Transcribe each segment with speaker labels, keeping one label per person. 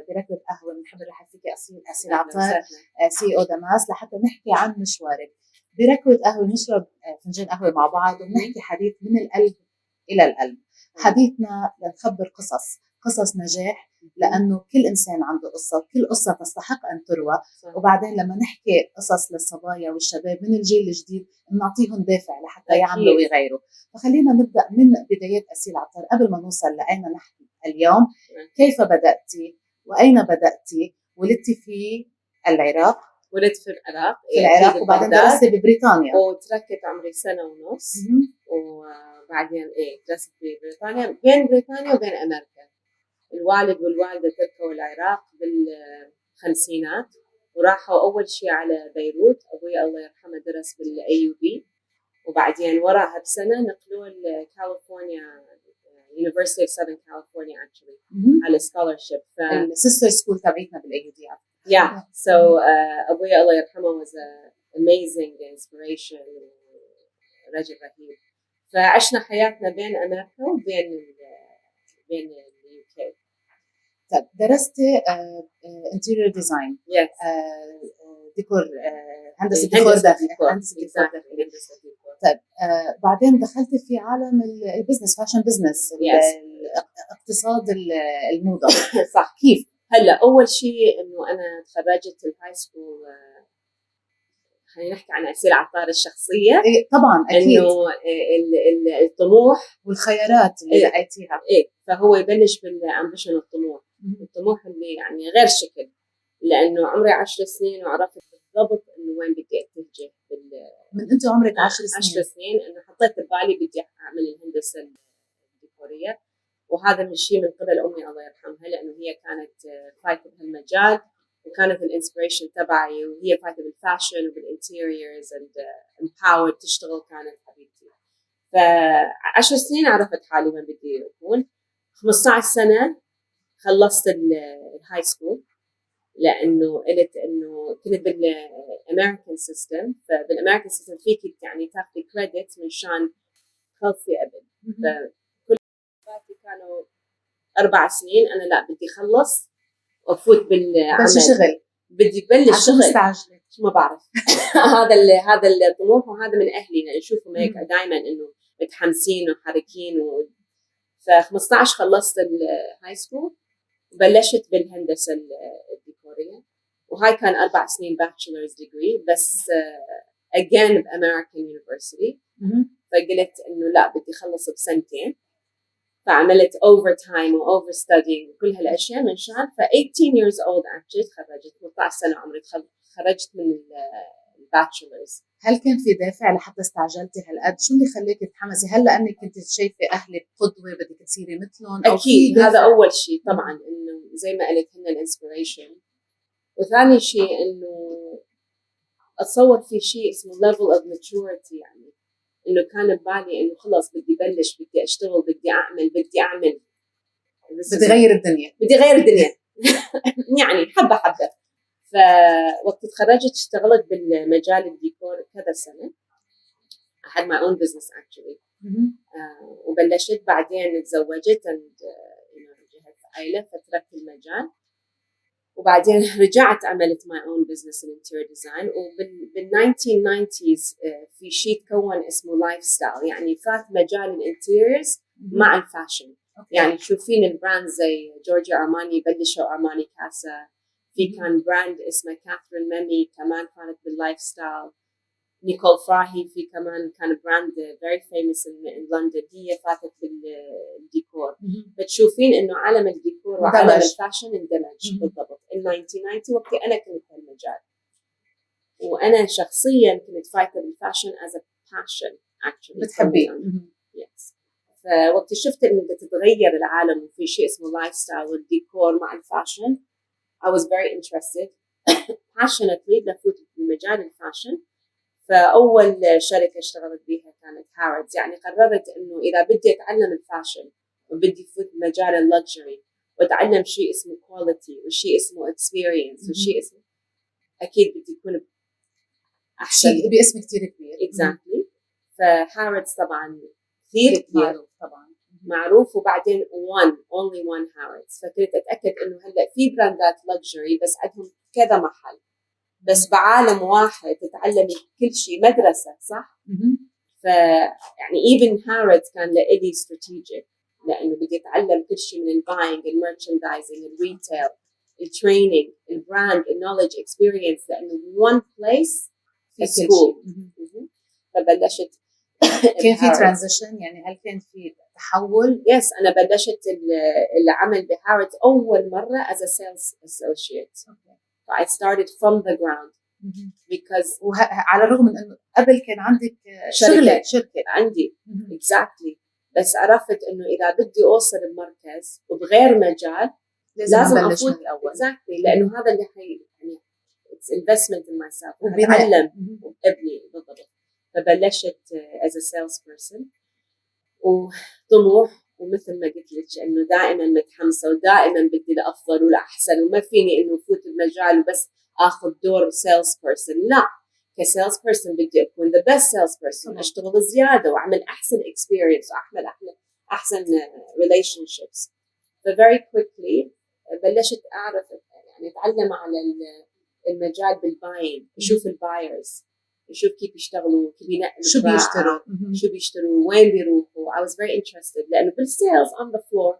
Speaker 1: بركوة قهوة. بنحب نرحب فيكي أسيل عطار سي او دماس لحتى نحكي عن مشوارك بركوة قهوة. نشرب فنجان قهوة مع بعض وبنحكي حديث من القلب إلى القلب. حديثنا لنخبر قصص نجاح، لأنه كل إنسان عنده قصة، كل قصة تستحق أن تروى. وبعدين لما نحكي قصص للصبايا والشباب من الجيل الجديد نعطيهم دافع لحتى يعملوا ويغيروا. فخلينا نبدأ من بدايات أسيل عطار قبل ما نوصل لأين نحن اليوم. كيف بدأتي وأين بدأتي؟ ولدتي في العراق؟
Speaker 2: ولدت في العراق.
Speaker 1: وبعدين درستي ببريطانيا
Speaker 2: وتركت عمري 1.5 سنة وبعدين درست ببريطانيا، بين بريطانيا وبين أمريكا. الوالد والوالدة تركوا العراق بالخمسينات وراحوا أول شيء على بيروت. أبوي الله يرحمه درس بالAUB، وبعدين وراها بسنة نقلوه لكاليفورنيا University of Southern California actually على scholarship.
Speaker 1: السيستر سكول تبعتنا بالAUB.
Speaker 2: So أبوي الله يرحمه was an amazing inspiration، رجل رهيب. فعشنا حياتنا بين أمريكا وبين UK.
Speaker 1: طيب درستي interior design. ديكور، هندسة ديكور داخلي. طيب بعدين دخلتي في عالم البزنس، فاشن بزنس، اقتصاد الموضة.
Speaker 2: صح.
Speaker 1: كيف؟
Speaker 2: هلا أول شيء إنه أنا تخرجت الهاي سكول. خلينا نحكي عن أسيل عطار الشخصية.
Speaker 1: طبعا أكيد.
Speaker 2: إنه الطموح
Speaker 1: والخيارات اللي لقيتيها.
Speaker 2: فهو يبلش بالأمبيشن الطموح اللي يعني غير شكل، لأنه عمري 10 سنين وعرفت بالضبط إنه وين بدي أتجه.
Speaker 1: من أنت عمرك 10 سنين؟
Speaker 2: 10 سنين إنه حطيت ببالي بدي أعمل الهندسة الديكورية، وهذا من شيء من قبل أمي الله يرحمها، لأنه هي كانت فايتة بهالمجال وكانت الانسبريشن تبعي، وهي فايتة بالفاشن وبالانتيريورز empowered تشتغل، كانت حبيبتي. ف10 سنين عرفت حالي وين بدي أكون. 15 سنة خلصت الهاي سكول، لأنه قلت إنه كنت بالأمريكان سيستم. فبالأمريكان سيستم فيك يعني تاخذي كريدت من شان خلصي قبل. فكل كانوا 4 سنين. أنا لا، بدي خلص وأفوت بالعمل. بدي بلش شغل.
Speaker 1: مستعجلة
Speaker 2: ما بعرف. هذا الطموح، وهذا من أهلي نشوفهم هيك دائما إنه متحمسين وحركين. ف15 خلصت الهاي سكول وبلشت بالهندسة الديكورية، وهاي كان 4 سنين bachelor's degree بس again بأمريكان يونيفرسيتي. فقلت إنه لا، بدي خلص بسنتين. فعملت overtime و overstudying وكل هالأشياء من شان. ف 18 years old actually تخرجت. 18 سنة عمري خرجت من الباتشلرز.
Speaker 1: هل كان في دافع لحتى استعجلتي هالقد؟ شو اللي خليكي تتحمسي؟ هل لأنك كنت شايفة أهلك قدوة بدك تصيري مثلهم؟
Speaker 2: أكيد هذا أول شيء طبعا، إنه زي ما قلت هن الانسبريشن. وثاني شيء إنه أتصور في شيء اسمه level of maturity، يعني إنه كان ببالي إنه خلاص بدي بلش، بدي أشتغل، بدي أعمل بدي
Speaker 1: غير الدنيا.
Speaker 2: يعني حبة. فوقت تخرجت اشتغلت بالمجال الديكور كذا سنة. I had my own business actually. وبلشت بعدين تزوجت جهت عائلة فتركت المجال، وبعدين رجعت عملت my own business in interior design. وبال1990s في شيء تكون اسمه لايف ستايل، يعني فات مجال الانتيريورز مع الفاشن. يعني تشوفين البراند زي جورجيا أرماني، بلشوا أرماني كاسا. في كان براند اسمه كاثرين ميمي كمان كانت باللايف ستايل. نيكول فراهي في كمان كان براند very famous in London، هي فاتت بالديكور. فتشوفين إنه عالم الديكور وعالم الفاشن اندمج بالضبط. 1990 وقتي أنا كنت في المجال، وأنا شخصيا كنت فايتة بالفاشن as a passion actually.
Speaker 1: بتحبيه.
Speaker 2: yes. فوقت شفت إنه بتتغير العالم وفي شيء اسمه لايف ستايل والديكور مع الفاشن I was very interested passionately لفوت بالمجال الفاشن. فأول شركة اشتغلت بيها كانت هاردز. يعني قررت إنه إذا بدي أتعلم الفاشن وبدي فوت مجال اللكجري وأتعلم شيء اسمه quality وشيء اسمه experience وشيء اسمه، أكيد بدي يكون أحسن
Speaker 1: باسم كتير كبير.
Speaker 2: exactly. فهاردز طبعاً كثير
Speaker 1: طبعاً.
Speaker 2: معروف، وبعدين only one Harrods. فكنت أتأكد إنه هلا في براندات luxury بس عندهم كذا محل، بس بعالم واحد تتعلمي كل شيء، مدرسة صح؟ فيعني even Harrods كان لإلي strategic، لأنه بدي أتعلم كل شيء من الباينج، الميرشندايزنج، الريتيل، التريننج، البراند، النولج اكسبيرينس، لأنه one place في school. فبلشت
Speaker 1: كان في ترانزيشن، يعني هل كان في تحول؟
Speaker 2: يس أنا بلشت العمل بهارتز أول مرة as a sales associate. I started from the ground because
Speaker 1: على الرغم من إنه قبل كان عندك شركة
Speaker 2: عندي exactly، بس عرفت إنه إذا بدي أوصل المركز وبغير مجال لازم أفوت من الأول exactly، لأنه هذا اللي يعني it's investment in myself، أتعلم وأبني بالضبط. فبلشت as a salesperson وطموح، ومثل ما قلت لك إنه دائما متحمسة ودائما بدي الأفضل والأحسن، وما فيني إنه فوت المجال وبس أخذ دور sales person، لا، كسيلز بيرسون بدي أكون the best sales person، أشتغل زيادة وأعمل أحسن experience وأعمل أحسن relationships. ف very quickly بلشت أعرف يعني أتعلم على المجال بالباين، أشوف البايرز، أشوف كيف يشتغلوا، كيف ينقلوا، شو بيشتروا، وين بيروحوا. I was very interested لأنه بالسيلز on the floor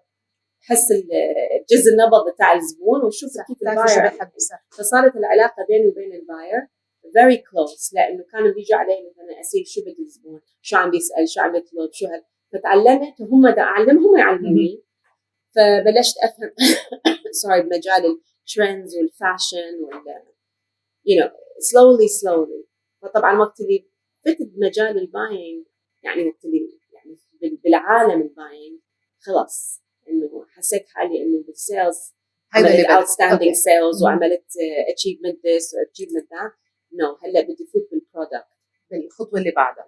Speaker 2: حس الجزء النبض بتاع الزبون وشوف كيف الباير. فصارت العلاقة بيني وبين الباير very close، لأنه كانوا بيجوا علي مثلا أسيل شو بده الزبون، شو عم بيسأل، شو عم يطلب، شو هذا. فتعلمت وهم دا أعلمهم يعلموني. فبلشت أفهم sorry بمجال الترندز والفاشن you know slowly. فطبعا وقت اللي فتت بمجال الباينج، يعني وقت اللي يعني بالعالم الباينج خلاص إنه حسيت حالي إنه بالسيلز عملت outstanding sales وعملت achievement this و achievement that. no هلا بدي فوت بالبرودكت،
Speaker 1: بالخطوة اللي بعدها.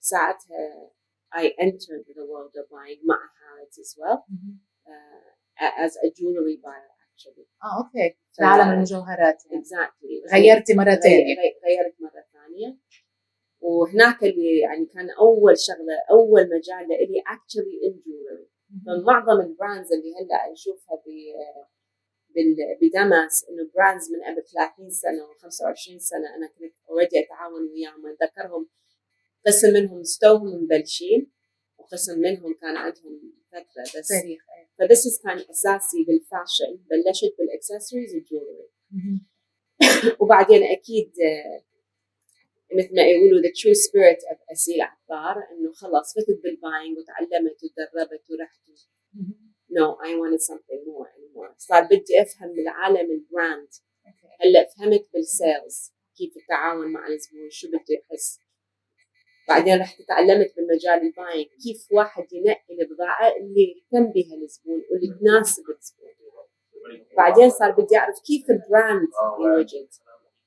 Speaker 2: فساعتها I entered the world of buying مع Harrods as well as a jewelry buyer actually.
Speaker 1: أوكي. في عالم المجوهرات.
Speaker 2: exactly.
Speaker 1: غيرت مرة ثانية.
Speaker 2: غيرت مرة ثانية. وهناك اللي يعني كان أول شغلة، أول مجال لإلي actually in jewelry. فمعظم البراندز اللي هلا نشوفها بدمس إنه براندز من قبل 30 سنة و25 سنة أنا كنت already أتعاون وياهم، أتذكرهم قسم منهم استوهم مبلشين وقسم منهم كان عندهم فترة بس
Speaker 1: تاريخ.
Speaker 2: فبس كان أساسي بالفاشن، بلشت بالأكسسوارز والجولري. وبعدين أكيد مثل ما يقولوا the true spirit of ASIL ATTAR إنه خلاص فتت بالباينج وتعلمت وتدربت ورحت. no I wanted something more anymore. صار بدي أفهم بالعالم البراند. هلا فهمت بالسيلز كيف التعاون مع الزبون، شو بده يحس. بعدين رحت تعلمت بالمجال الباينج كيف واحد ينقي البضاعة اللي يهتم بها الزبون واللي تناسب الزبون. بعدين صار بدي أعرف كيف البراند يوجد،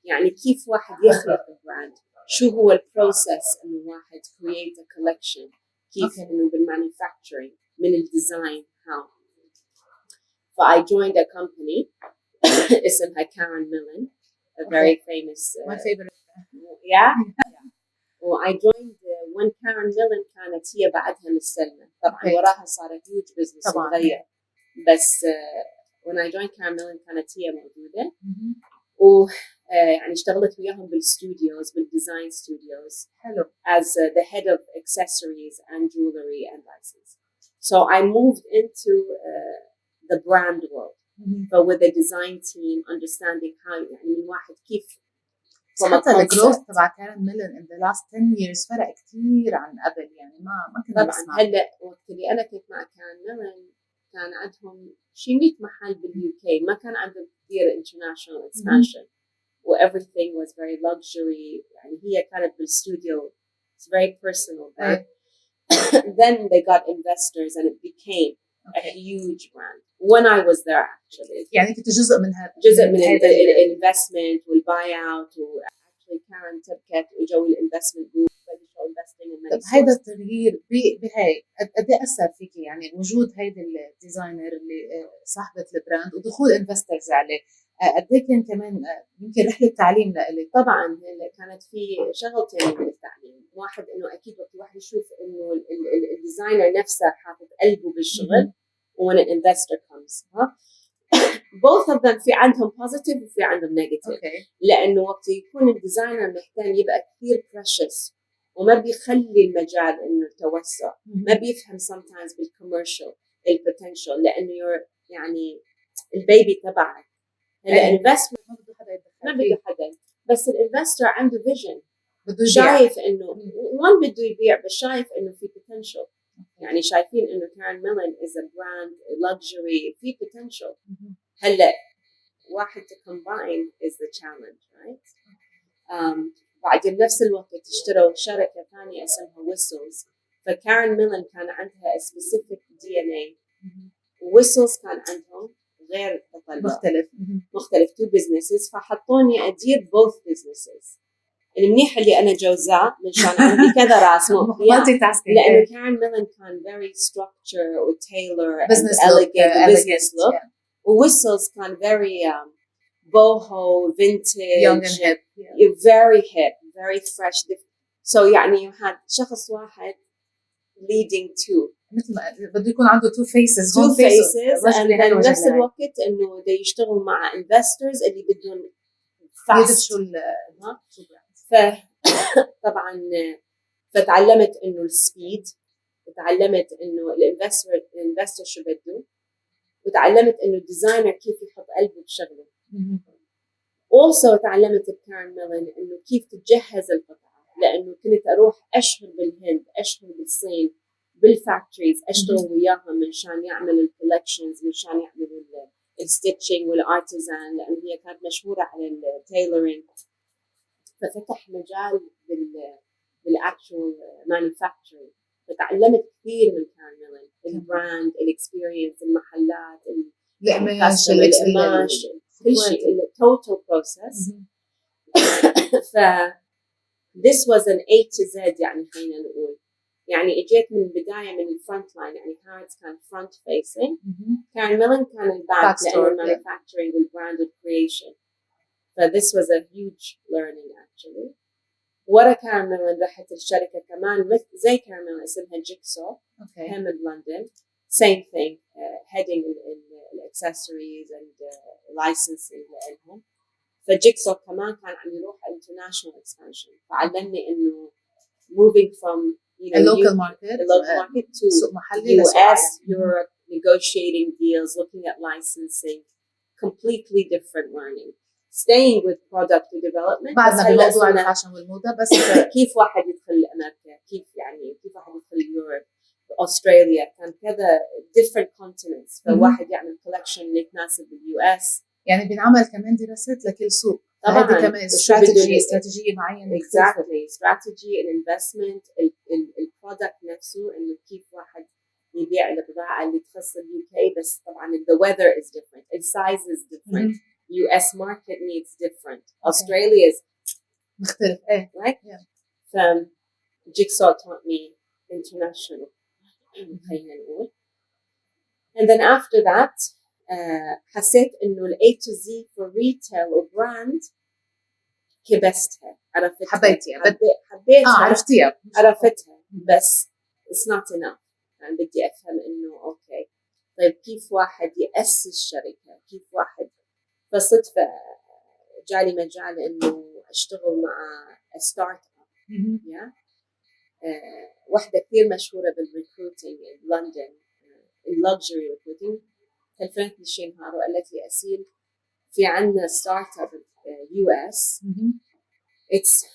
Speaker 2: يعني كيف واحد يخلق البراند، شو هو البروسيس إنه واحد create a collection، كيف إنه بالمانيفاكتشرينج من الديزاين how. I joined a company اسمها Karen Millen, a very famous
Speaker 1: my favorite.
Speaker 2: yeah. I joined when Karen Millen كانت هي بعدها مستلمة، طبعا وراها صار huge business تغير، بس when I joined Karen Millen كانت هي موجودة. يعني اشتغلت وياهم بالستوديوز، بالديزاين ستوديوز.
Speaker 1: حلو.
Speaker 2: as the head of accessories and jewelry and license. So I moved into the brand world. So with the design team, understanding how يعني من واحد كيف.
Speaker 1: حتى الجروث تبع كارن ميلن in the last 10 years فرق كتير عن قبل، يعني ما كنا
Speaker 2: نسمع. طبعا هلا وقت اللي أنا كنت مع كارن ميلن كان عندهم شي 100 محل باليو كي، ما كان عندهم كثير international expansion و everything was very luxury. يعني هي كانت بالاستوديو it's very personal. Then they got investors and it became a huge brand when I was there actually.
Speaker 1: يعني كنت جزء من
Speaker 2: الانفستمنت والباي اوت actually Karen تبكت وجو الانفستمنت جروب بلشوا investing in many.
Speaker 1: هذا التغيير بهاي قد ايه اثر فيكي، يعني وجود هيدي الديزاينر اللي صاحبه البراند ودخول انفسترز عليه قد ايه كان كمان يمكن رحله تعليم لإلك؟
Speaker 2: طبعا كانت في شغلتين من التعليم. واحد إنه أكيد وقت الواحد يشوف إنه الديزاينر نفسه حاطط قلبه بالشغل when an investor comes both of them في عندهم positive وفي عندهم negative لأنه وقت يكون الديزاينر محتاج يبقى كثير precious وما بيخلي المجال إنه توسع ما بيفهم sometimes بالcommercial البوتنشال لأنه يعني البيبي تبعك هلا investment ما بده حدا بس الانفستر عنده فيجن شايف انه وان بده يبيع بس شايف انه في potential يعني شايفين انه كارن ميلن is a brand luxury في potential هلا واحد to combine is the challenge right بعد بنفس الوقت اشتروا شركة ثانية اسمها whistles فكارن ميلن كان عندها specific DNA whistles كان عندهم غير مختلف two businesses فحطوني أدير both businesses المنيح اللي أنا جوزاء منشان عندي كذا راس لأنه كارن ميلن كان very structured و tailor and elegant business look وwhistles كان very boho vintage
Speaker 1: young and hip
Speaker 2: very hip very fresh so يعني had شخص واحد leading two
Speaker 1: مثل ما بده يكون عنده two faces
Speaker 2: نفس الوقت انه بده يشتغل مع investors اللي بدهم fast طبعا فتعلمت انه السبيد وتعلمت انه الانفستر شو بده وتعلمت انه الديزاينر كيف يحط قلبه بشغله also تعلمت بكارن ميلن انه كيف تجهز القطعه لانه كنت اروح اشهر بالهند اشهر بالصين بالفاكتوريز اشتغل وياهم منشان يعملوا الكولكشنز منشان يعملوا الستيتشنج والارتيزان لانه هي كانت مشهوره على التايلرينج ففتح مجال بالاكشوال مانيفاكتشرنج فتعلمت كثير من كارن ميلن البراند الاكسبيرينس المحلات القماش كل شيء التوتال بروسس ف this was an A to Z يعني خلينا نقول يعني اجيت من البدايه من الفرونت لاين يعني هارتس كان فرونت فيسنج كارن ميلن كان الباك لانه المانيفاكتشرنج والبراند والكرييشن ف this was a huge learning actually ورا كارن ميلن رحت الشركه كمان زي كارن ميلن اسمها جيكسو هم بلندن same thing heading accessories and licensing لهم فجيكسو كمان كان عم يروح international expansion فعلمني انه moving from
Speaker 1: a local market
Speaker 2: to US, Europe, negotiating deals, looking at licensing, completely different learning. Staying with product development.
Speaker 1: بعدنا بموضوع الفاشن والموضة بس
Speaker 2: كيف واحد يدخل أمريكا كيف واحد يدخل يوروب أستراليا كان كذا different continents فواحد يعمل collection اللي تناسب US
Speaker 1: يعني بنعمل كمان دراسات لكل سوق
Speaker 2: طبعا
Speaker 1: كمان استراتيجية معينة
Speaker 2: exactly strategy investment البرودكت نفسه إنه كيف واحد يبيع البضاعة اللي تخص UK بس طبعا the weather is different the size is different US market needs different Australia's
Speaker 1: مختلف
Speaker 2: right Jigsaw taught me international خلينا نقول and then after that حسيت إنه ال A to Z for retail وبراند كبستها عرفتها
Speaker 1: حبيتها
Speaker 2: عرفتها بس it's not enough يعني بدي أفهم إنه أوكي طيب كيف واحد يأسس شركة كيف واحد فصدفة جالي مجال إنه أشتغل مع ستارت اب واحدة كثير مشهورة بالريكروتينج بلندن اللكجري ريكروتينج تلفنتني شي نهار وقالت لي أسيل في عنا ستارت اب US it's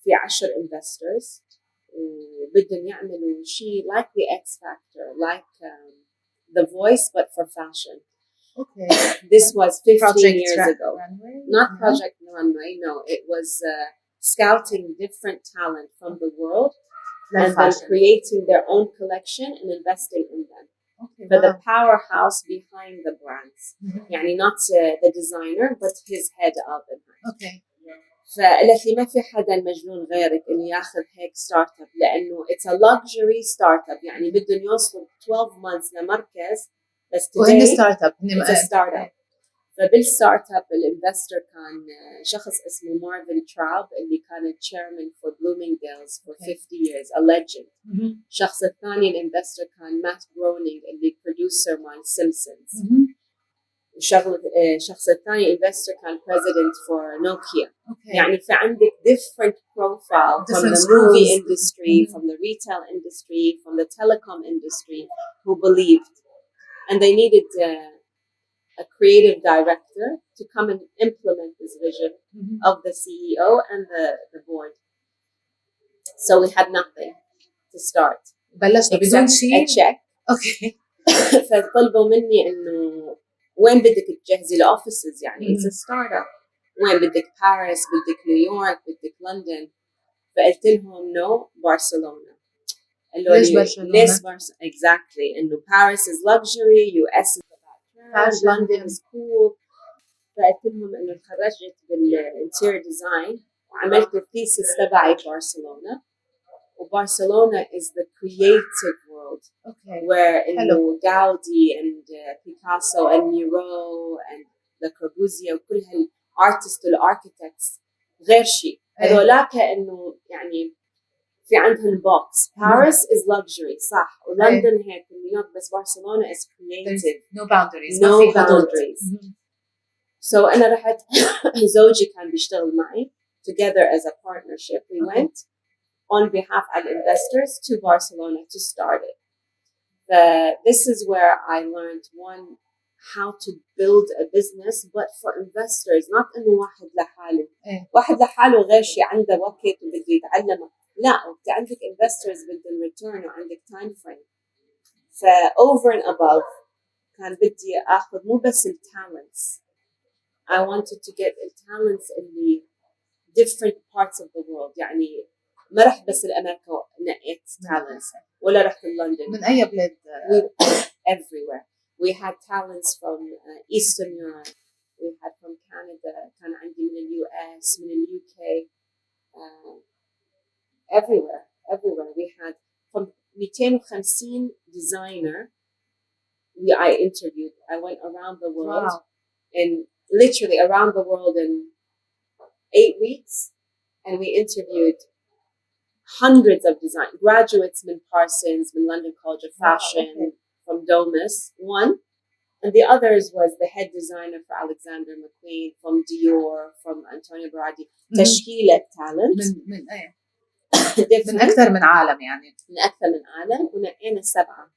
Speaker 2: في 10 investors وبدهم يعملوا شيء like the X Factor like the Voice but for fashion.
Speaker 1: Okay.
Speaker 2: This was 15
Speaker 1: Project
Speaker 2: years ago.
Speaker 1: Runway?
Speaker 2: Not Project Runway, no. It was scouting different talent from the world and then creating their own collection and investing in them.
Speaker 1: Okay,
Speaker 2: for the powerhouse behind the brands. يعني not the designer but his head of it.
Speaker 1: Okay.
Speaker 2: فقالت لي ما في حدا مجنون غيرك إنه ياخذ هيك ستارت اب لأنه it's a luxury startup يعني بدهم يوصلوا 12 months لمركز بس today
Speaker 1: وهن ستارت اب
Speaker 2: it's a startup فبالستارت اب الانفستور كان شخص اسمه مارفن تراب اللي كان chairman for Bloomingdale's for 50 years, a legend. الشخص الثاني الانفستور كان مات جرونينج اللي producer مال سيمبسونز. الشخص الثاني انفستور كان president for Nokia. يعني في عندك different profile from the movie industry, from the retail industry, from the telecom industry who believed, and they needed a creative director to come and implement this vision of the CEO and the board. So we had nothing to start.
Speaker 1: بلشنا بدون شيء.
Speaker 2: A check.
Speaker 1: Okay.
Speaker 2: فطلبوا مني إنه وين بدك تجهزي الأوفيسز يعني it's a startup. وين بدك باريس، بدك نيويورك، بدك لندن. فقلت لهم no برشلونة.
Speaker 1: ليش برشلونة؟
Speaker 2: ليش برشلونة؟ Exactly. إنه Paris is luxury, US is London is cool. فقلت لهم انه تخرجت بالانتيريور ديزاين وعملت الثيسيس تبعي ببرشلونه. وبرشلونه is the creative world where انه Gaudi and Picasso and Miro and Le Corbusier وكل هالارتست والاركيتكتس غير شيء. هذولاك انه يعني في عندهم بوكس. Paris is luxury صح، ولندن هيك، ونيويورك، بس برشلونه is creative.
Speaker 1: No boundaries.
Speaker 2: No boundaries. So أنا رحت زوجي كان بيشتغل معي together as a partnership. We went on behalf of investors to Barcelona to start it. This is where I learned one, how to build a business but for investors, not إنه واحد لحاله. واحد لحاله غير شيء عنده وقت وبده يتعلم. لا، أنت عندك investors بدهم return وعندك time frame. over and above كان بدي أخذ مو بس talents. I wanted to get talents in the different parts of the world. يعني ما رحت بس لأمريكا نقيت talents ولا رحت لندن.
Speaker 1: من أي بلاد؟
Speaker 2: Everywhere. We had talents from Eastern Europe. We had from Canada. كان عندي من US, من UK. Everywhere. We had from 250 designer. I interviewed. I went around the world. Wow. And literally around the world in 8 weeks, and we interviewed hundreds of design graduates from Parsons, from London College of Fashion, from Domus, one, and the others was the head designer for Alexander McQueen, from Dior, from Antonio Berardi. تشكيلة talent
Speaker 1: من أكثر من عالم يعني.
Speaker 2: من أكثر من عالم، ونقينا 7.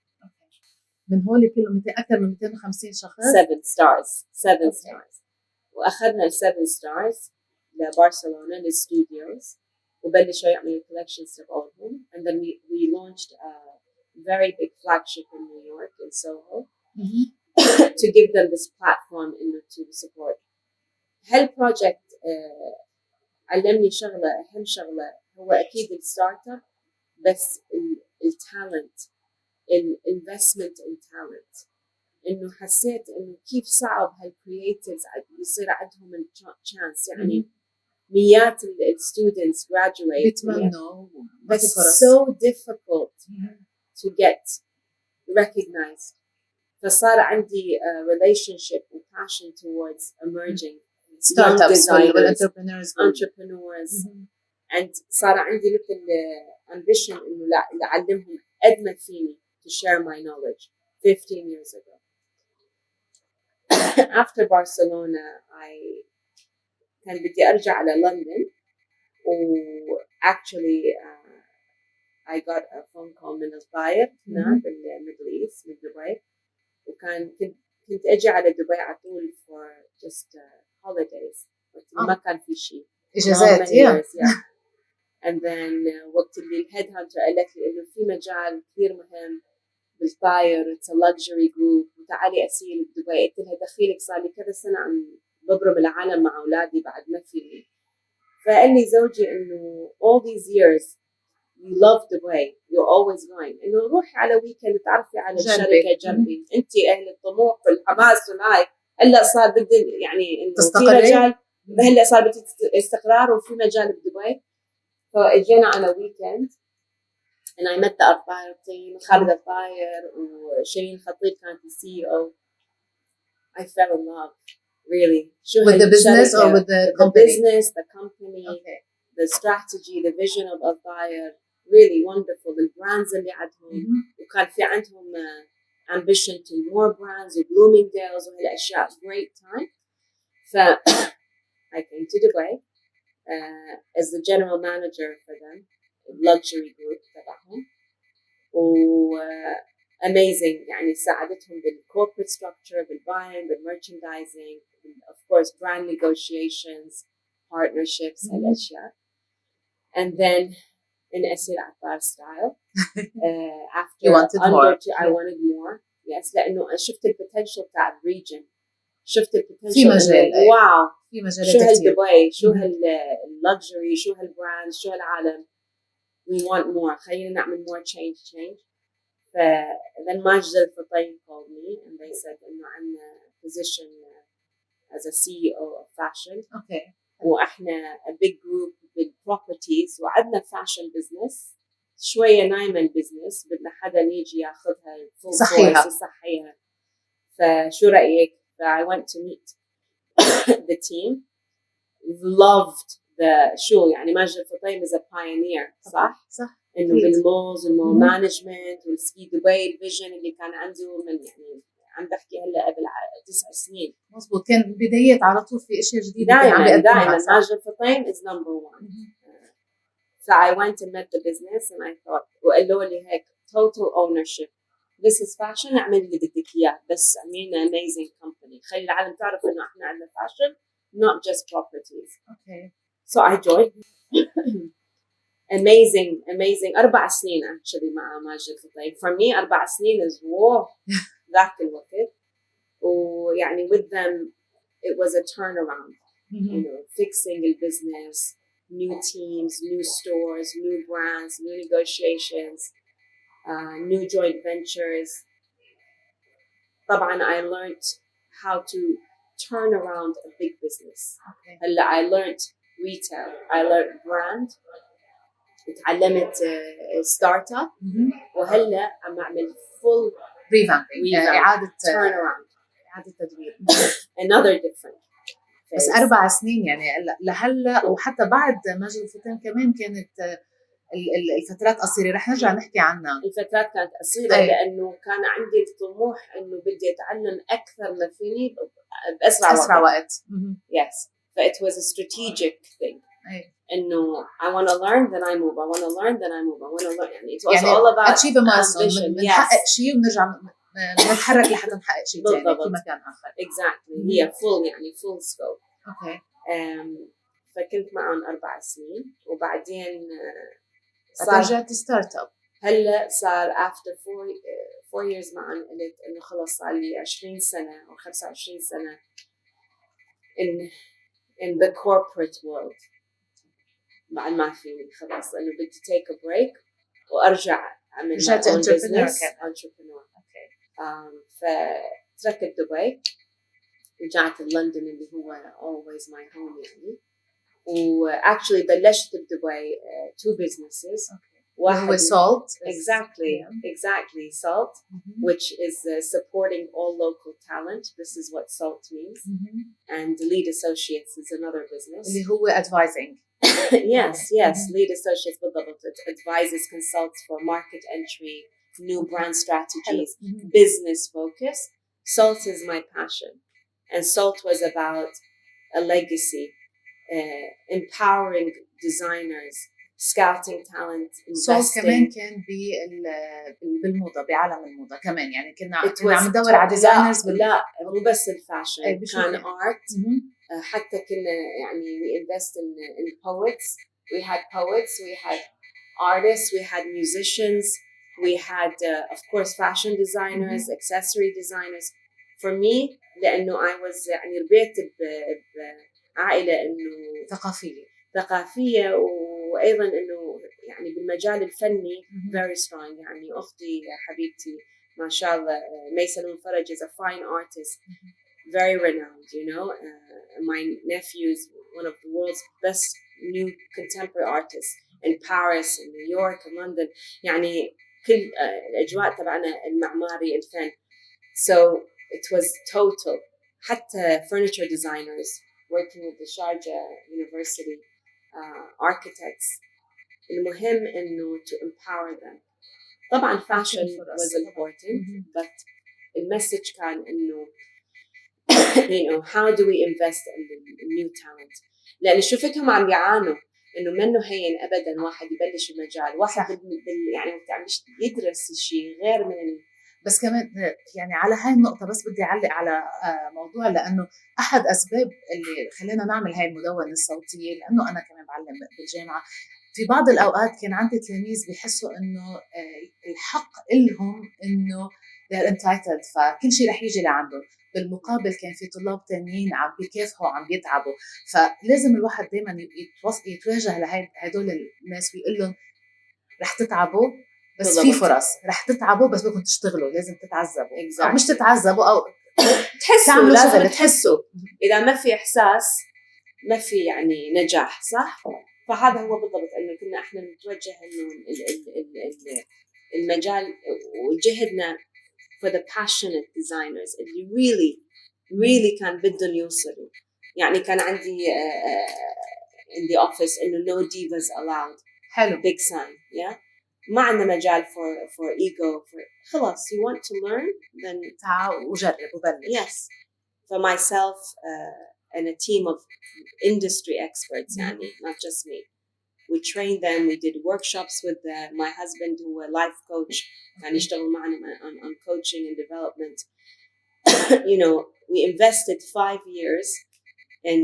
Speaker 1: من هول كلهم أكثر من 250 شخص.
Speaker 2: 7 stars. 7 stars. وأخذنا 7 stars لبرشلونة للستوديوز وبلشوا يعملوا collections تبعهم. And then we launched a very big flagship in New York in Soho to give them this platform to support. هالبروجكت علمني شغلة، أهم شغلة هو أكيد الستارت اب، بس التالنت، الانفستمنت ان تالنت. إنه حسيت إنه كيف صعب هالكرييتيفز يصير عندهم الشانس. يعني مئات الستودنتس graduate
Speaker 1: بيتمنوا،
Speaker 2: but so difficult to get recognized. فصار عندي relationship and passion towards emerging
Speaker 1: startups
Speaker 2: entrepreneurs and صار عندي مثل ambition إنه أعلمهم قد ما فيني to share my knowledge 15 years ago. After Barcelona كان بدي أرجع على لندن actually I got a phone call من الطائر هنا بالميدل إيست من دبي، وكان كنت أجي على دبي على طول for just holidays. ما كان في شيء
Speaker 1: إجازات.
Speaker 2: And then وقت اللي الهيد هانتر قالت لي إنه في مجال كثير مهم بالطائر، it's a luxury group، وتعالي أسيل دبي. قلت لها دخيلك، صار لي كذا سنة عم ببرم العالم مع أولادي بعد ما فيني. فقال لي زوجي إنه all these years you love Dubai, you're always going. إنه روحي على ويكند تعرفي على الشركة، جنبي أنت أهل الطموح والحماس والهاي. هلا صار بدي يعني إنه في مجال، هلا صار بدي استقرار وفي مجال بدبي. فاجينا على ويكند and I met the Arpair team, خالد الطاير وشيرين خطيب كانت الCEO. I fell in love really
Speaker 1: with the business or with the company?
Speaker 2: The business, the company,
Speaker 1: okay.
Speaker 2: the strategy, the vision of ATTAR, really wonderful. البراندز اللي عندهم وكان في عندهم ambition to more brands وبلومينغديلز وهالاشياء. Great time. ف I came to Dubai as the general manager for them, luxury group تبعهم. amazing يعني ساعدتهم بالcorporate structure, بالbuying, بالmerchandising, of course brand negotiations, partnerships هالاشياء. And then in ASIL ATTAR style after
Speaker 1: you wanted more.
Speaker 2: I wanted more. Yes, لأنه شفت البوتنشل تاع الريجن. شفت البوتنشل
Speaker 1: في مجال
Speaker 2: واو
Speaker 1: في مجال
Speaker 2: شو هالدبي شو هاللكجري شو هالبراند شو هالعالم. We want more. خلينا نعمل more change. Then Majid al-Fatayim called me and they said إنه عندنا position as a CEO of fashion.
Speaker 1: Okay.
Speaker 2: وإحنا a big group with properties وعندنا fashion business شوية نايمة البزنس بدنا حدا يجي ياخذها يصحيها. فشو رأيك؟ I went to meet the team. Loved the شو يعني ماجد الفطيم is a pioneer صح؟ إنه بالمولز والمول مانجمنت والسكي دبي الفيجن اللي كان عنده من يعني عم بحكي هلا قبل 9 سنين.
Speaker 1: مزبوط كان بداية على طول في أشياء جديدة
Speaker 2: دائما ماجد الفطيم is number one. So I went and met the business and I thought وقالوا لي هيك total ownership. This is fashion اعمل اللي بدك إياه بس عملنا amazing company. خلي العالم تعرف إنه إحنا عندنا fashion not just properties.
Speaker 1: Okay.
Speaker 2: So I joined. amazing 4 سنين actually مع ماجد الفطيم. For me 4 سنين is wow ذاك الوقت. ويعني with them it was a turnaround. You know, fixing the business, new teams, new stores, new brands, new negotiations, new joint ventures. طبعا I learned how to turn around a big business.
Speaker 1: Okay.
Speaker 2: I learned retail, I learned brand, تعلمت ستارت اب وهلا عم اعمل full
Speaker 1: revamping إعادة
Speaker 2: turn around
Speaker 1: إعادة تدوير.
Speaker 2: another different
Speaker 1: بس 4 سنين يعني لهلا وحتى بعد ماجد الفطيم كمان كانت الفترات قصيرة رح نرجع نحكي عنها.
Speaker 2: الفترات كانت قصيرة لأنه كان عندي الطموح إنه بدي أتعلم أكثر ما فيني بأسرع وقت. Yes, but it was a strategic thing. إنه I want to learn then I move. I want to learn then I move. I want to learn. يعني it was all about
Speaker 1: achieve a milestone. بنحقق شيء ونرجع نتحرك لحتى نحقق شيء ثاني في مكان آخر.
Speaker 2: Exactly. هي full يعني full scope.
Speaker 1: Okay.
Speaker 2: فكنت معهم 4 سنين وبعدين
Speaker 1: رجعت ستارت اب.
Speaker 2: هلا صار after 4 years معهم قلت إنه خلص صار لي 20 سنة أو 25 سنة in the corporate world. بعد ما فيني خلاص إنه بدي take a break وأرجع أعمل my own business. Entrepreneur.
Speaker 1: Okay.
Speaker 2: فتركت دبي رجعت لندن اللي هو always my home يعني. actually بلشت بدبي 2 businesses.
Speaker 1: واحد salt.
Speaker 2: Exactly salt, which is supporting all local talent. This is what salt means. And Lead Associates is another business.
Speaker 1: اللي هو advising.
Speaker 2: yes. Lead Associates بالضبط. It advises, consults for market entry, new brand strategies, business focus. Salt is my passion. And Salt was about a legacy, empowering designers, scouting talent, investing.
Speaker 1: كمان كان بالموضة بعالم الموضة كمان يعني كنا عم ندور على ديزاينرز
Speaker 2: لا مو بس الفاشن كان ارت. حتى كنا يعني we invest in poets. We had poets, we had artists, we had musicians, we had of course fashion designers, accessory designers. For me لأنه I was يعني ربيت بعائلة إنه ثقافية وأيضاً إنه يعني بالمجال الفني very strong. يعني أختي حبيبتي ما شاء الله ميسن الفرج is a fine artist, very renowned, you know. My nephew is one of the world's best new contemporary artists in Paris, in New York, in London. يعني كل الأجواء تبعنا المعماري الفن. So it was total حتى furniture designers working with the Sharjah University architects. المهم إنه to empower them. طبعاً fashion was important, but the message كان إنه how do we invest in new talent؟ لأن شفتهم عم بيعانوا إنه منه هين أبداً واحد يبلش المجال، واحد يعني مش يدرس شيء غير من
Speaker 1: بس كمان يعني على هاي النقطة بس بدي أعلق على موضوع، لأنه أحد أسباب اللي خلينا نعمل هاي المدونة الصوتية، لأنه أنا كمان بعلم بالجامعة، في بعض الأوقات كان عندي تلاميذ بيحسوا إنه الحق إلهم إنه they're entitled، فكل شيء رح يجي لعندهم. بالمقابل كان في طلاب تانيين عم بيكافحوا عم بيتعبوا، فلازم الواحد دايما يتواجه لهدول الناس ويقول لهم رح تتعبوا بس بالضبط. في فرص رح تتعبوا بس بدكم تشتغلوا، لازم تتعذبوا exactly. أو مش تتعذبوا أو
Speaker 2: تحسوا، لازم تحسوا. إذا ما في إحساس ما في يعني نجاح، صح؟ فهذا هو بالضبط إنه كنا إحنا نتوجه إنه المجال وجهدنا for the passionate designers اللي really كان بدهم يوصلوا. يعني كان عندي in the office إنه no divas allowed.
Speaker 1: حلو.
Speaker 2: Big sign, yeah. ما عندنا مجال for ego. خلاص you want to learn then
Speaker 1: تعال وجرب وبلش.
Speaker 2: Yes. For myself and a team of industry experts, يعني not just me. We trained them. We did workshops with my husband, who was a life coach, and يشتغل معنا on coaching and development. We invested 5 years in,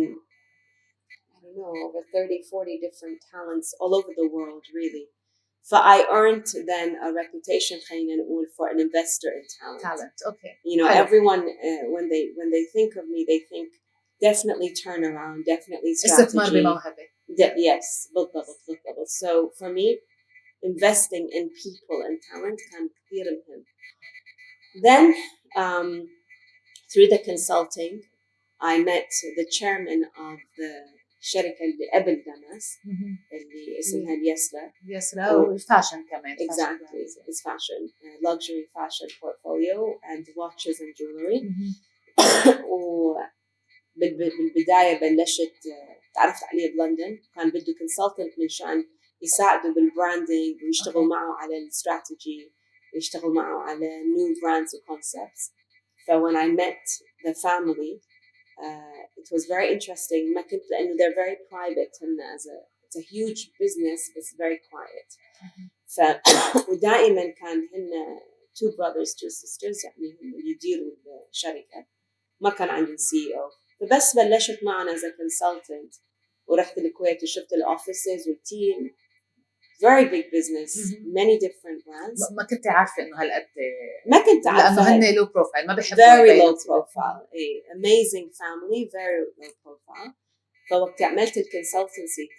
Speaker 2: I don't know, over 30, 40 different talents all over the world, really. So I earned then a reputation for an investor in talent.
Speaker 1: Okay.
Speaker 2: Everyone when they think of me, they think definitely turnaround, definitely strategy. Yes, بالضبط. So for me, investing in people and talent كان كثير مهم. Then through the consulting, I met the chairman of the شركة اللي قبل دمس اللي اسمها
Speaker 1: اليسرا والفاشن كمان.
Speaker 2: Exactly, it's fashion, luxury fashion portfolio and watches and jewelry. بالبداية بلشت تعرفت عليه بلندن، كان بده consultant من شان يساعده بالبراندينج ويشتغل معه على الاستراتيجي، ويشتغل معه على new brands and concepts. So when I met the family, it was very interesting. ما كنت لأنه they're very private and it's a huge business but very quiet. ودائما كان هن two brothers two sisters يعني هم يديروا الشركة، ما كان عندهم CEO. فبس بلشت معنا as a consultant ورحت الكويت وشفت الoffices والteam. Very big business, many different brands.
Speaker 1: ما كنت عارفة إنه هالقد.
Speaker 2: ما كنت عارفة.
Speaker 1: لأنه هن low profile، ما بيحبوا.
Speaker 2: Very low profile. Amazing family, very low profile. فوقت عملت الكونسلتنسي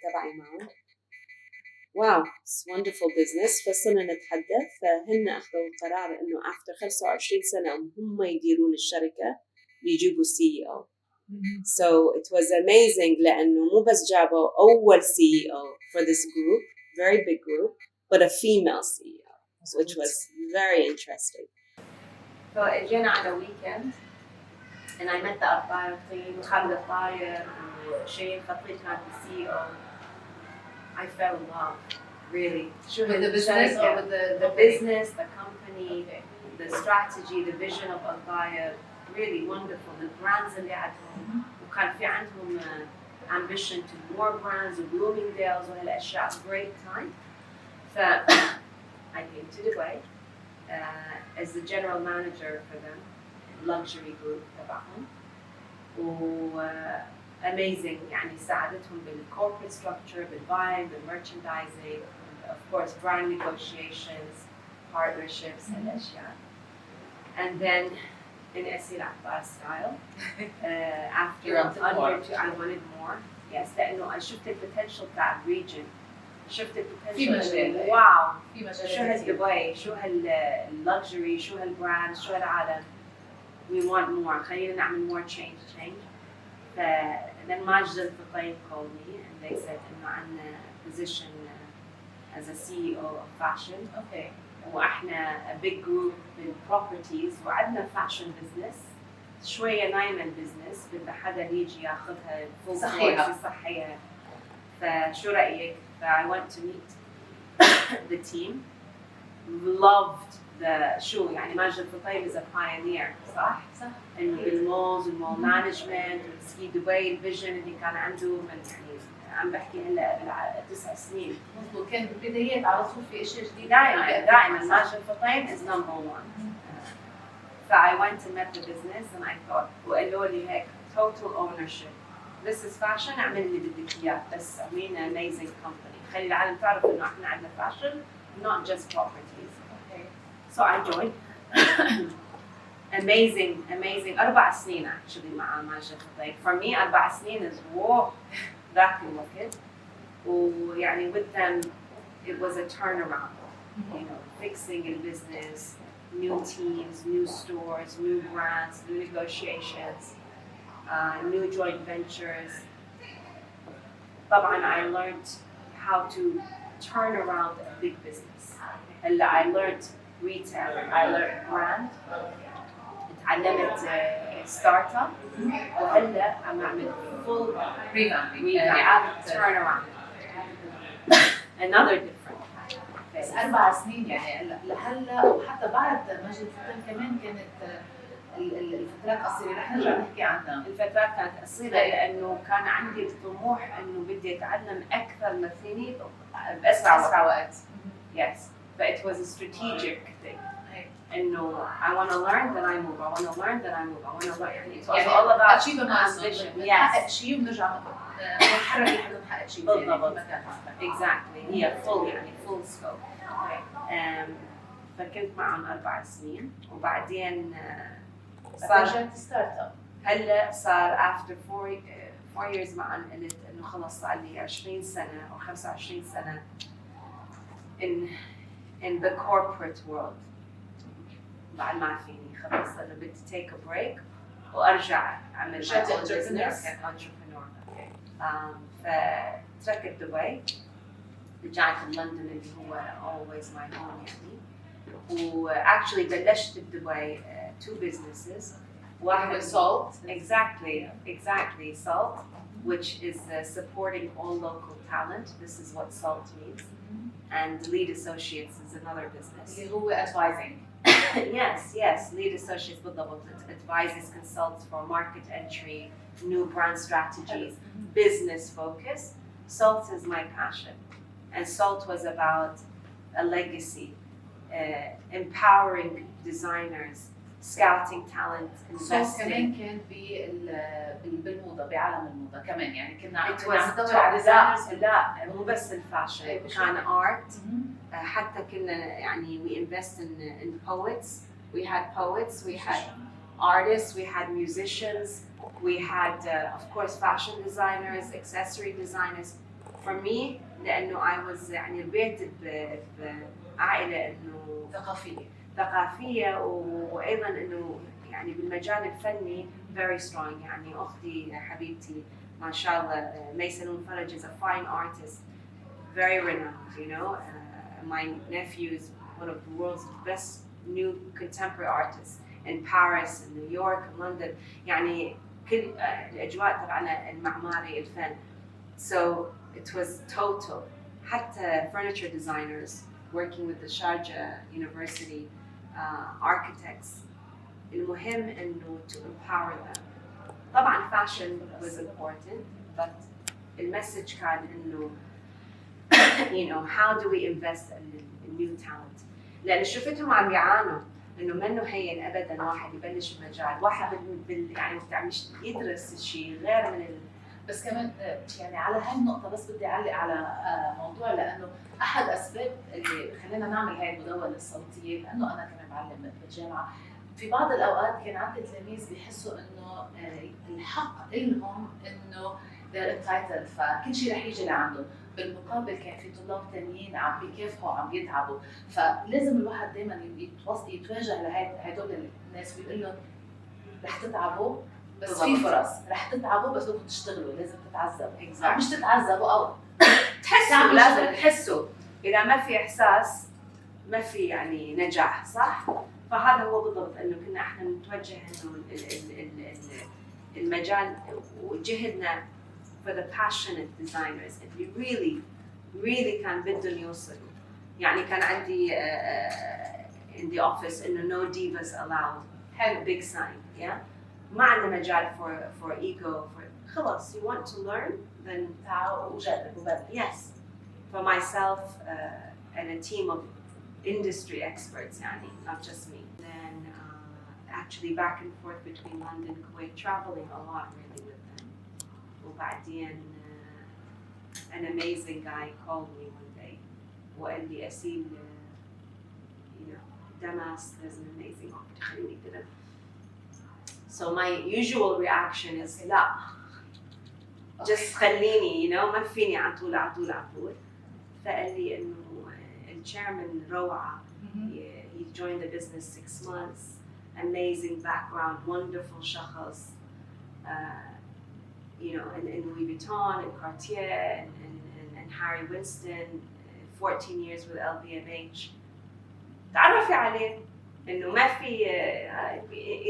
Speaker 2: تبعي معه. Wow, it's wonderful business. فصرنا نتحدث، فهن أخذوا القرار إنه after 25 سنة هم يديرون الشركة بيجيبوا CEO. So it was amazing لأنه مو بس جابوا أول CEO for this group, very big group, but a female CEO, which was very interesting. So جينا على weekend and I met the AHWEH team, وخالد الطاير وشيرين خطيب كانت CEO. I fell in love, really.
Speaker 1: With the business or with
Speaker 2: the business, the company, the strategy, the vision of AHWEH. Really wonderful. The brands اللي عندهم وكان في عندهم ambition to more brands and Bloomingdale's وهالأشياء. Great time. So I came to Dubai as the general manager for them, luxury group تبعهم. Amazing يعني ساعدتهم بالcorporate structure, بالbuying, بالmerchandising, of course brand negotiations, partnerships هالأشياء. And then in ASIL ATTAR style. After I wanted more. Yes, لأنه I شفت البوتنشل تاع الريجن. شفت البوتنشل. واو. شو هالدبي، شو هالluxury، شو هالبراند، شو هالعالم. We want more. خلينا نعمل more change. Then Majid al-Faqih called me and they said إنه عندنا position as a CEO of fashion. Okay. وإحنا a big group in properties وعندنا fashion business شويه نايمه البزنس، بدها حدا يجي ياخذها فول
Speaker 1: صحيها.
Speaker 2: يصحيها. فشو رايك؟ I went to meet the team, loved the شو يعني ماجد الفطيب is a pioneer صح؟ انه بالمولز والمول مانجمنت والسكي دبي، الفيجن اللي كان عنده من يعني عم بحكي هلا 9 سنين.
Speaker 1: مظبوط، كان بالبدايات على طول في شيء جديد.
Speaker 2: دائما ماجد الفطيب is number one. I went to meet the business and I thought وقالوا لي هيك total ownership. This is fashion، اعمل اللي بدك اياه بس اعملينا amazing company. خلي العالم تعرف انه احنا عندنا fashion not just properties.
Speaker 1: Okay.
Speaker 2: So I joined. amazing 4 سنين actually مع ماجد الفطيب. For me 4 سنين is wow ذاك الوقت. ويعني with them it was a turnaround. You know, fixing in business, new teams, new stores, new brands, new negotiations, new joint ventures. طبعاً I learned how to turn around a big business. I learned retail, I learned brand, اتعلمت ستارت اب، وهلا عم اعمل full revamping, turn around. Another different.
Speaker 1: بس 4 سنين يعني لهلا وحتى بعد ماجد الفطيم كمان كانت الفترات قصيرة، رح نرجع نحكي عنها.
Speaker 2: الفترات كانت قصيرة لأنه كان عندي الطموح إنه بدي أتعلم أكثر ما فيني بأسرع وقت. Yes, but it was a strategic thing. إنه I want to learn then I move, I want to learn then I move, I want to learn. يعني it was all about ambition.
Speaker 1: نحقق شيء ونرجع نتحرك لحد نحقق شيء ثاني.
Speaker 2: بالضبط. Exactly. هي full يعني full scope. فكنت معهم 4 سنين وبعدين
Speaker 1: صار ستارت اب.
Speaker 2: هلا صار after 4 years معهم قلت انه خلص صار لي 20 سنه او 25 سنه in the corporate world. بعد ما فيني خلص انا بدي take a break وارجع اعمل entrepreneur. فتركت دبي، رجعت لندن اللي هو always my home يعني. actually بلشت بدبي 2 businesses.
Speaker 1: واحد salt.
Speaker 2: Exactly salt, which is supporting all local talent. This is what salt means. And Lead Associates is another business.
Speaker 1: اللي هو advising.
Speaker 2: Yes, Lead Associates بالضبط. It advises, consults for market entry, new brand strategies, business focus. Salt is my passion. And Salt was about a legacy, empowering designers, scouting talent, investing.
Speaker 1: كمان كان بالموضة بعالم الموضة كمان يعني كنا
Speaker 2: ندور على ديزاينرز. لا مو بس الفاشن، كان art. حتى كنا يعني we invest in poets. We had poets, we had artists, we had musicians, we had of course fashion designers, accessory designers. For me لأنه I was يعني ربيت بعائلة إنه ثقافية وأيضاً إنه يعني بالمجال الفني very strong. يعني أختي حبيبتي ما شاء الله ميسلون فرج is a fine artist, very renowned, you know. My nephew is one of the world's best new contemporary artists in Paris, in New York, in London. يعني كل الأجواء تبعنا المعماري الفن. So it was total. حتى furniture designers working with the Sharjah University architects. المهم إنه to empower them. طبعاً fashion was important, but the message كان إنه you know how do we invest in new talent. لأن شفتهم عم يعانوا إنه منه هين أبداً واحد يبلش بمجال واحد يعني مش يدرس شيء غير من
Speaker 1: بس كمان يعني على هاي النقطة بس بدي أعلق على موضوع، لأنه أحد أسباب اللي خلينا نعمل هاي المدونة الصوتية لأنه أنا كمان معلم بالجامعة. في بعض الأوقات كان عندي تلاميذ بيحسوا إنه الحق إلهم إنه they're entitled، فكل شيء رح يجي لعندهم. بالمقابل كان في طلاب تانيين عم بيكافحوا عم يتعبوا، فلازم الواحد دائما يتواجه لهدول الناس ويقول لهم رح تتعبوا بس في فرص، رح تتعبوا بس بدكم تشتغلوا، لازم تتعذبوا. مش تتعذبوا او
Speaker 2: تحسوا، لازم تحسوا. اذا ما في احساس ما في يعني نجاح، صح؟ فهذا هو بالضبط انه كنا احنا نتوجه انه المجال وجهدنا for the passionate designers اللي really كان بدهم يوصلوا. يعني كان عندي in the office انه no divas allowed. حلو big sign yeah. ما عندنا مجال for ego for خلاص you want to learn then
Speaker 1: تعالوا وجرب وبدأ.
Speaker 2: yes for myself and a team of industry experts يعني not just me. Then actually back and forth between London and Kuwait, traveling a lot really with them. وبعدين an amazing guy called me one day وقال لي ASIL you know Damas there's an amazing opportunity كده. So my usual reaction is لا just خليني you know ما فيني على طول. فقال لي إنه الchairman روعة. He joined the business 6 months. Amazing background, wonderful شخص. You know, in Louis Vuitton, and Cartier, and Harry Winston, 14 years with LVMH. تعرفي عليه إنه ما في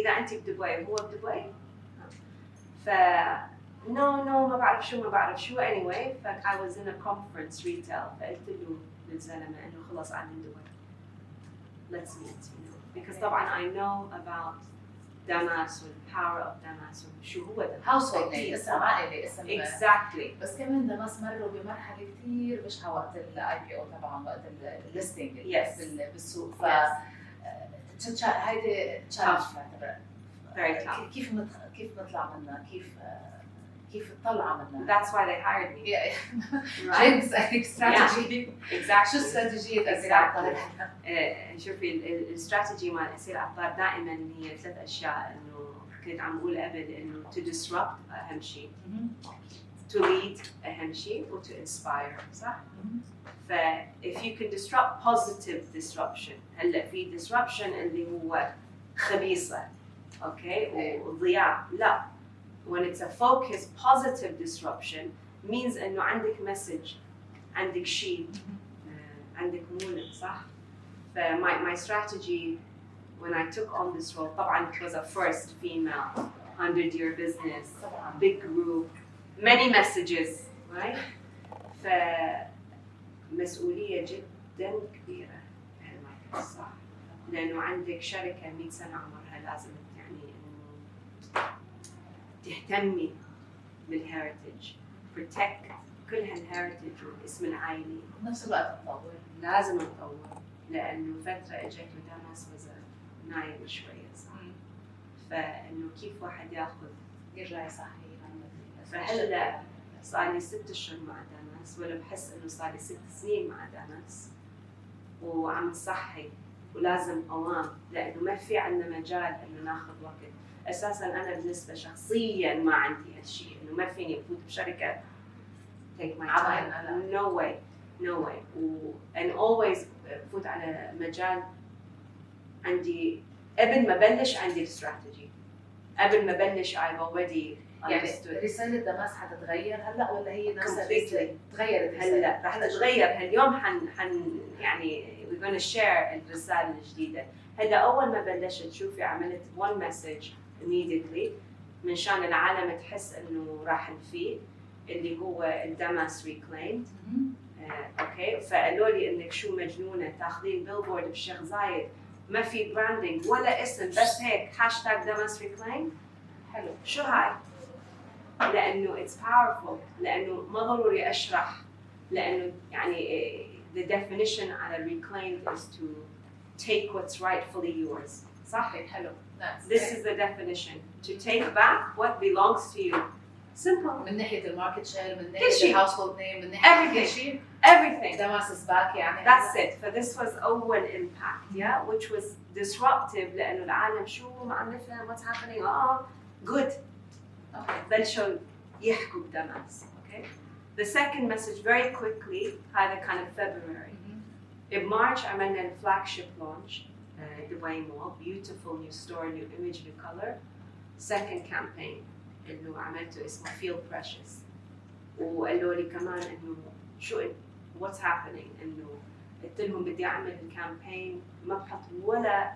Speaker 2: إذا أنت بدبي هو بدبي. no ما بعرف شو anyway. I was in a conference retail. فقلت له للزلمة إنه خلاص أنا من دبي. Let's meet, you know, because طبعاً I know about Damas and the power of Damas وشو هو Damas.
Speaker 1: household name اسم عائلي اسم.
Speaker 2: Exactly.
Speaker 1: بس كمان دماس مروا بمرحلة كتير بشعة وقت IPO تبعهم وقت الليستنج بالسوق. ف هيدي تشالنج بعتبر. كيف نطلع منها كيف تطلع منها.
Speaker 2: That's why they hired me.
Speaker 1: right. strategy.
Speaker 2: Exactly.
Speaker 1: شو استراتيجية ASIL ATTAR؟
Speaker 2: شوفي الاستراتيجي مال ASIL ATTAR دائما هي 3 أشياء. إنه كنت عم بقول قبل إنه to disrupt أهم شيء. to lead أهم شيء و to inspire صح؟ ف if you can disrupt positive disruption. هلا في disruption اللي هو خبيصة. okay وضياع. لا. When it's a focused, positive disruption, means إنه عندك message, عندك شيء, عندك مولد, صح? My strategy when I took on this role, طبعاً it was a first female, 100-year business, big group, many messages, right? فمسؤولية جداً كبيرة هالمرة صح؟ لأنه عندك شركة 100 سنة عمرها لازم يعني إنه تهتمي بالهيريتج، protect كل هالهيريتج والاسم العائلي.
Speaker 1: نفس الوقت نطور.
Speaker 2: لازم نطور لأنه فترة إجت وداماس نايم شوية صح. فإنه كيف واحد ياخذ
Speaker 1: يرجع يصحي.
Speaker 2: فهلا صار لي 6 أشهر مع داماس ولا بحس إنه صار لي 6 سنين مع داماس وعم صحي ولازم أوام لأنه ما في عندنا مجال إنه ناخذ وقت. أساساً أنا بالنسبة شخصياً ما عندي هالشيء إنه ما فيني أفوت بشركة take my time. No way. And always أفوت على مجال عندي قبل ما بلش عندي استراتيجي. قبل ما بلش I've already understood.
Speaker 1: يعني رسالة دماس حتتغير هلا ولا هي نفسها
Speaker 2: تغيرت هلا راح تتغير. هاليوم يعني we're going to share الرسالة الجديدة. هلا أول ما بلشت تشوفي عملت one message immediately من شان العالم تحس إنه راح نفيد اللي هو الدماس reclaimed. أوكي فقالوا لي إنك شو مجنونة تاخذين بيلبورد بالشيخ زايد ما في براندينج ولا اسم بس هيك هاشتاج دماس reclaimed. حلو شو هاي؟ لأنه it's powerful لأنه ما ضروري أشرح لأنه يعني the definition على reclaimed is to take what's rightfully yours. صح؟ حلو. This is the definition. To take back what belongs to you. Simple.
Speaker 1: من ناحية الماركت شير من ناحية الهاوسهولد نيم من ناحية كل شيء.
Speaker 2: Everything.
Speaker 1: دماس is back يعني.
Speaker 2: That's it. So this was أول impact, yeah, which was disruptive لأنه العالم شو ما عم نفهم what's happening. Good. Okay. بلشوا يحكوا بدماس. Okay. The second message very quickly هذا كان February. In March عملنا the flagship launch. Dubai Mall, beautiful new store, new image, new color. Second campaign إنه عملته اسمه Feel Precious. وقالوا لي كمان إنه شو what's happening إنه قلت لهم بدي أعمل الكامبين ما بحط ولا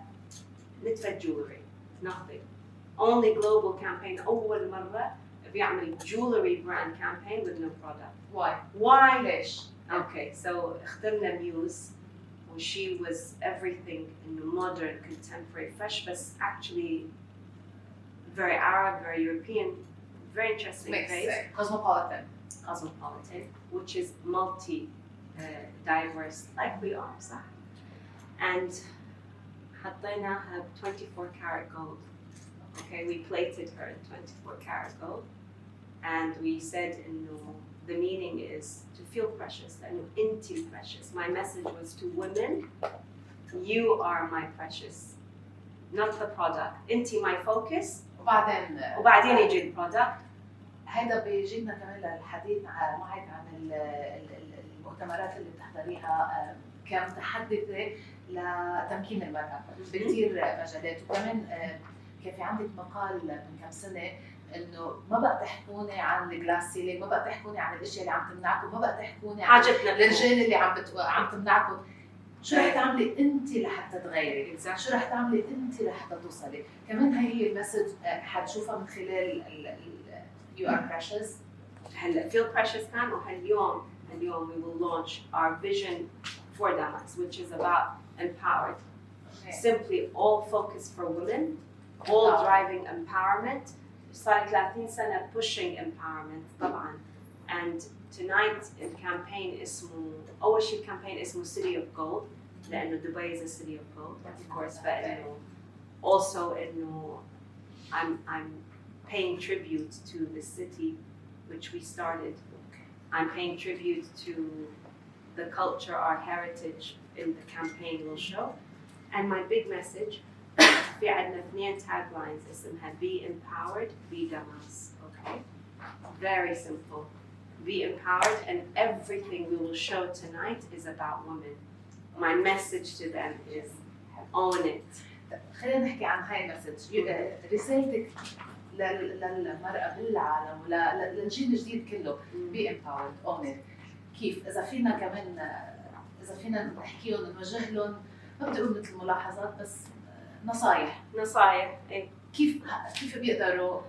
Speaker 2: نتفة jewelry, nothing. Only global campaign أول مرة بيعمل jewelry brand campaign with no product. Why?
Speaker 1: ليش؟
Speaker 2: Okay, so اخترنا Muse, and she was everything in the modern, contemporary, fresh, but actually very Arab, very European, very interesting face.
Speaker 1: Cosmopolitan,
Speaker 2: which is diverse, like we are, صح? And حطيناها 24 karat gold. Okay, we plated her in 24 karat gold, and we said, the meaning is to feel precious, and inti precious. My message was to women, you are my precious, not the product. Inti my focus. وبعدين يجي البرودكت.
Speaker 1: هذا بيجينا كمان للحديث معك عن المؤتمرات اللي بتحضريها كمتحدثة لتمكين المرأة بكثير مجالات، وكمان كان في عندك مقال من كم سنة إنه ما بقى تحكوني عن الجلاس سيلينج، ما بقى تحكوني عن الأشياء اللي عم تمنعكم، ما بقى تحكوني عن الرجال اللي عم تمنعكم. شو رح تعملي أنت لحتى تغيري؟ شو رح تعملي أنت لحتى توصلي؟ كمان هي المسج حتشوفها من خلال You are precious.
Speaker 2: هلا feel precious كان، وهاليوم we will launch our vision for Damas, which is about empowered. Simply all focus for women, all driving empowerment. صار 30 سنة pushing empowerment طبعا. And tonight in campaign اسمه أول شيء campaign اسمه City of Gold لأنه دبي is a city of gold of course. فإنه also إنه I'm paying tribute to the city which we started. I'm paying tribute to the culture, our heritage in the campaign will show. And my big message في عندنا 2 taglines اسمها be empowered, be Damas. Okay, very simple. Be empowered, and everything we will show tonight is about women. My message to them is own it.
Speaker 1: خلينا نحكي عن هاي المسج. رسالتك للمرأة بالعالم وللجيل الجديد كله be empowered, own it. كيف؟ إذا فينا نحكيهم نوجه لهم، ما بدي أقول مثل ملاحظات بس نصايح.
Speaker 2: إيه.
Speaker 1: كيف بيقدروا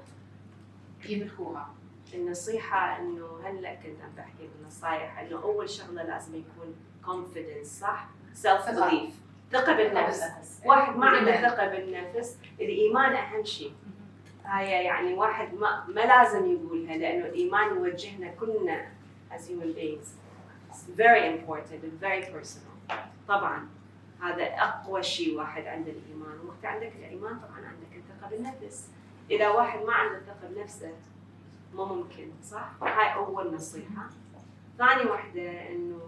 Speaker 1: يملكوها؟
Speaker 2: النصيحة إنه هلا كنت عم بحكي بالنصايح إنه أول شغلة لازم يكون confidence، صح؟ self belief، ثقة بالنفس. واحد ما عنده ثقة بالنفس، الإيمان أهم شيء. هاي يعني واحد ما لازم يقولها لأنه الإيمان يوجهنا كلنا as human beings. It's very important and very personal. طبعاً هذا أقوى شيء واحد عنده الإيمان، وقت عندك الإيمان طبعاً عندك الثقة بالنفس. إذا واحد ما عنده ثقة بنفسه ما ممكن، صح؟ هاي أول نصيحة. ثاني واحدة إنه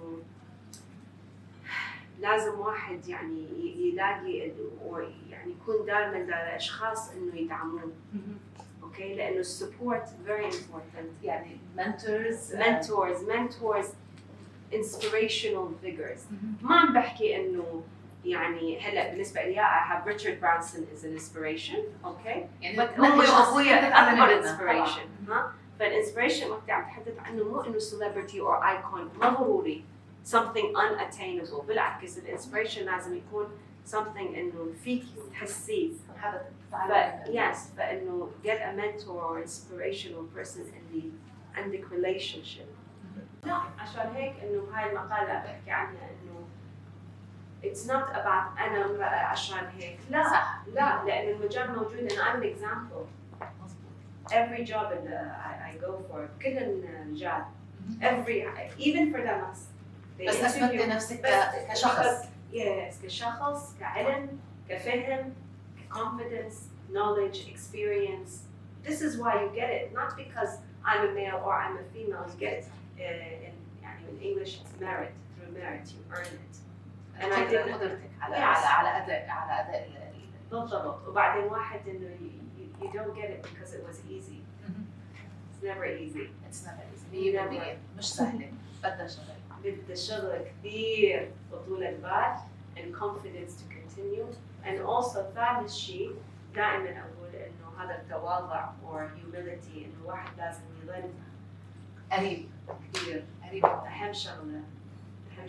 Speaker 2: لازم واحد يعني يلاقي يعني يكون دائما أشخاص إنه يدعموه. أوكي، لأنه السبورت very important.
Speaker 1: يعني mentors,
Speaker 2: inspirational figures. ما عم بحكي إنه يعني هلا بالنسبة لي I have Richard Branson is an inspiration. أوكي،
Speaker 1: يعني
Speaker 2: أمي وأبويا أكبر inspiration. ها، فالinspiration وقت عم تحدث عنه مو إنه celebrity or icon، ما ضروري something unattainable. بالعكس الinspiration لازم يكون something إنه فيك تحسيه. yes، فإنه get a mentor or inspirational person اللي عندك relationship. لا، عشان هيك إنه هاي المقالة بحكي عنها إنه it's not about أنا امرأة عشان هيك. لا، لأن المجال موجود. أنا I'm an example. Every job I go for كلن رجال. Even for them.
Speaker 1: بس أثبتي نفسك كشخص.
Speaker 2: Yes، كشخص، كعلم، كفهم، confidence, knowledge, experience. This is why you get it, not because I'm a male or I'm a female. You get it in English. It's merit. Through merit, you earn it.
Speaker 1: And I did قدرتك على أداء
Speaker 2: بالضبط. وبعدين واحد إنه you don't get it because it was easy. It's never easy.
Speaker 1: مش سهلة.
Speaker 2: بدها شغل كثير وطولة بال and confidence to continue. And also ثالث شيء دائما أقول إنه هذا التواضع or humility، إنه واحد لازم يظل
Speaker 1: قريب.
Speaker 2: أهم شغلة هاي.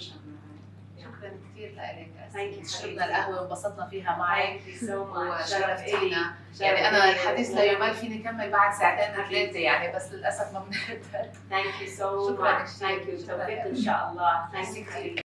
Speaker 1: شكرا كثير لك.
Speaker 3: Thank you
Speaker 1: شربنا القهوه وانبسطنا فيها معك.
Speaker 3: Thank you so much.
Speaker 1: وشرفتينا. يعني انا الحديث لا يمل، فيني كمل بعد ساعتين ثلاثه يعني، بس للاسف ما بنقدر.
Speaker 3: Thank you so
Speaker 1: شكرا
Speaker 3: much. Thank you. توفيق ان شاء الله. Thank you.